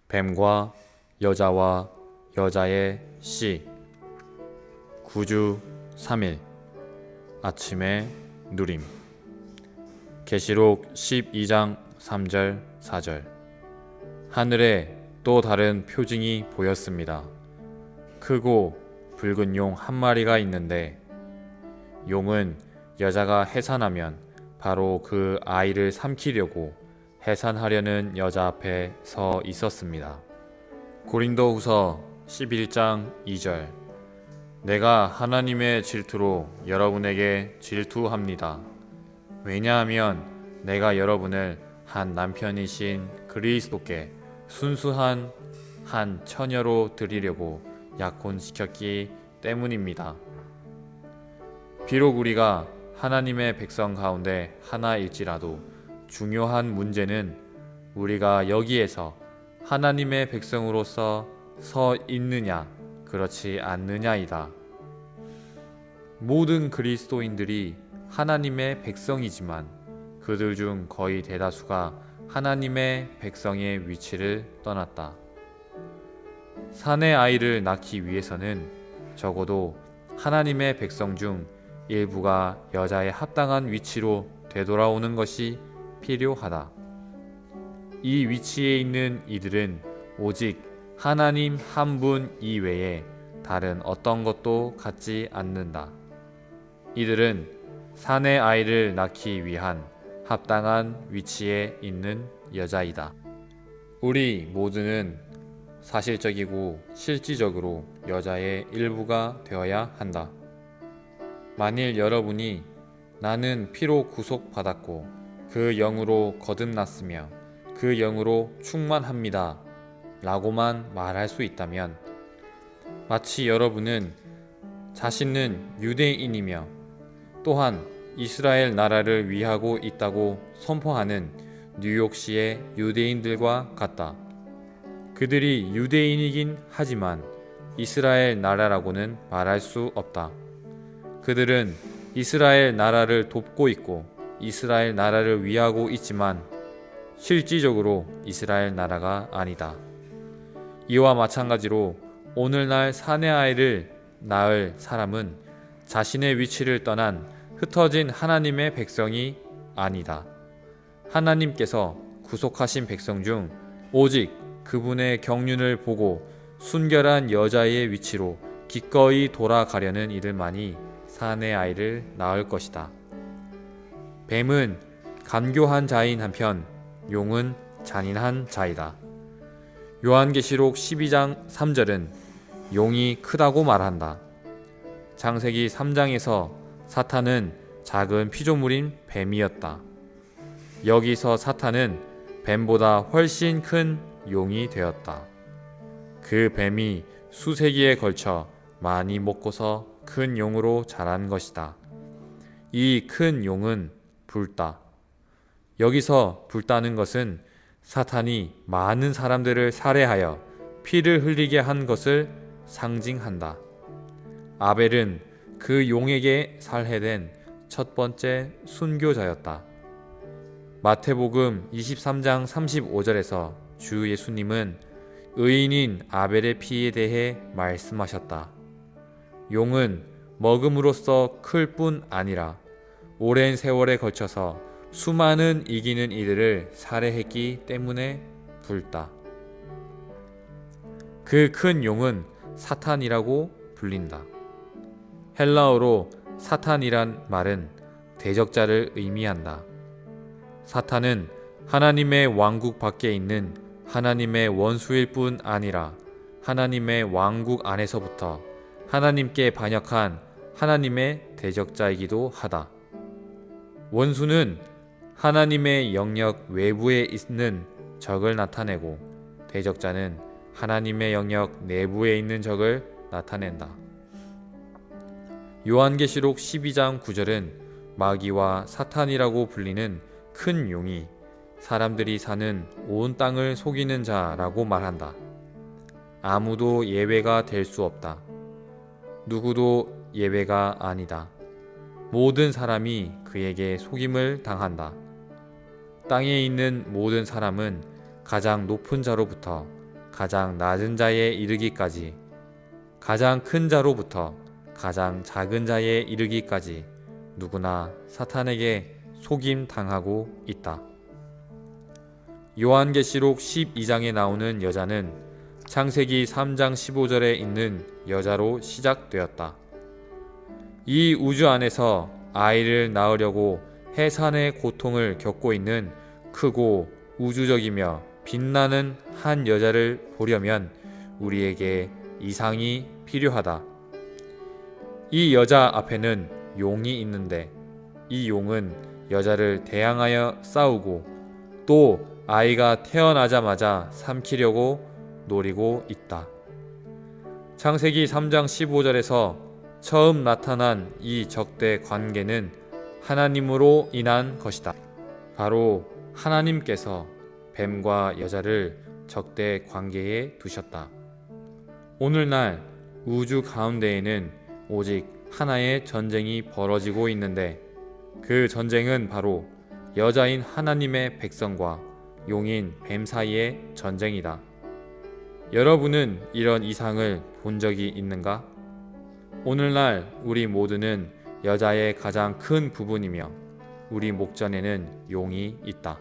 뱀과 여자와 여자의 씨. 구주 3일 아침의 누림. 계시록 12장 3절 4절. 하늘에 또 다른 표징이 보였습니다. 크고 붉은 용 한 마리가 있는데, 용은 여자가 해산하면 바로 그 아이를 삼키려고 해산하려는 여자 앞에 서 있었습니다. 고린도후서 11장 2절. 내가 하나님의 질투로 여러분에게 질투합니다. 왜냐하면 내가 여러분을 한 남편이신 그리스도께 순수한 한 처녀로 드리려고 약혼시켰기 때문입니다. 비록 우리가 하나님의 백성 가운데 하나일지라도 중요한 문제는 우리가 여기에서 하나님의 백성으로서 서 있느냐 그렇지 않느냐이다. 모든 그리스도인들이 하나님의 백성이지만 그들 중 거의 대다수가 하나님의 백성의 위치를 떠났다. 사내 아이를 낳기 위해서는 적어도 하나님의 백성 중 일부가 여자의 합당한 위치로 되돌아오는 것이 필요하다. 이 위치에 있는 이들은 오직 하나님 한 분 이외에 다른 어떤 것도 갖지 않는다. 이들은 사내 아이를 낳기 위한 합당한 위치에 있는 여자이다. 우리 모두는 사실적이고 실질적으로 여자의 일부가 되어야 한다. 만일 여러분이 나는 피로 구속받았고 그 영으로 거듭났으며 그 영으로 충만합니다 라고만 말할 수 있다면, 마치 여러분은 자신은 유대인이며 또한 이스라엘 나라를 위하고 있다고 선포하는 뉴욕시의 유대인들과 같다. 그들이 유대인이긴 하지만 이스라엘 나라라고는 말할 수 없다. 그들은 이스라엘 나라를 돕고 있고 이스라엘 나라를 위하고 있지만 실질적으로 이스라엘 나라가 아니다. 이와 마찬가지로 오늘날 사내 아이를 낳을 사람은 자신의 위치를 떠난 흩어진 하나님의 백성이 아니다. 하나님께서 구속하신 백성 중 오직 그분의 경륜을 보고 순결한 여자의 위치로 기꺼이 돌아가려는 이들만이 사내 아이를 낳을 것이다. 뱀은 간교한 자인 한편 용은 잔인한 자이다. 요한계시록 12장 3절은 용이 크다고 말한다. 창세기 3장에서 사탄은 작은 피조물인 뱀이었다. 여기서 사탄은 뱀보다 훨씬 큰 용이 되었다. 그 뱀이 수세기에 걸쳐 많이 먹고서 큰 용으로 자란 것이다. 이 큰 용은 붉다. 여기서 붉다는 것은 사탄이 많은 사람들을 살해하여 피를 흘리게 한 것을 상징한다. 아벨은 그 용에게 살해된 첫 번째 순교자였다. 마태복음 23장 35절에서 주 예수님은 의인인 아벨의 피에 대해 말씀하셨다. 용은 먹음으로써 클 뿐 아니라 오랜 세월에 걸쳐서 수많은 이기는 이들을 살해했기 때문에 붉다. 그 큰 용은 사탄이라고 불린다. 헬라어로 사탄이란 말은 대적자를 의미한다. 사탄은 하나님의 왕국 밖에 있는 하나님의 원수일 뿐 아니라 하나님의 왕국 안에서부터 하나님께 반역한 하나님의 대적자이기도 하다. 원수는 하나님의 영역 외부에 있는 적을 나타내고 대적자는 하나님의 영역 내부에 있는 적을 나타낸다. 요한계시록 12장 9절은 마귀와 사탄이라고 불리는 큰 용이 사람들이 사는 온 땅을 속이는 자라고 말한다. 아무도 예외가 될 수 없다. 누구도 예외가 아니다. 모든 사람이 그에게 속임을 당한다. 땅에 있는 모든 사람은 가장 높은 자로부터 가장 낮은 자에 이르기까지, 가장 큰 자로부터 가장 작은 자에 이르기까지 누구나 사탄에게 속임 당하고 있다. 요한계시록 12장에 나오는 여자는 창세기 3장 15절에 있는 여자로 시작되었다. 이 우주 안에서 아이를 낳으려고 해산의 고통을 겪고 있는 크고 우주적이며 빛나는 한 여자를 보려면 우리에게 이상이 필요하다. 이 여자 앞에는 용이 있는데 이 용은 여자를 대항하여 싸우고 또 아이가 태어나자마자 삼키려고 노리고 있다. 창세기 3장 15절에서 처음 나타난 이 적대 관계는 하나님으로 인한 것이다. 바로 하나님께서 뱀과 여자를 적대 관계에 두셨다. 오늘날 우주 가운데에는 오직 하나의 전쟁이 벌어지고 있는데 그 전쟁은 바로 여자인 하나님의 백성과 용인 뱀 사이의 전쟁이다. 여러분은 이런 이상을 본 적이 있는가? 오늘날 우리 모두는 여자의 가장 큰 부분이며 우리 목전에는 용이 있다.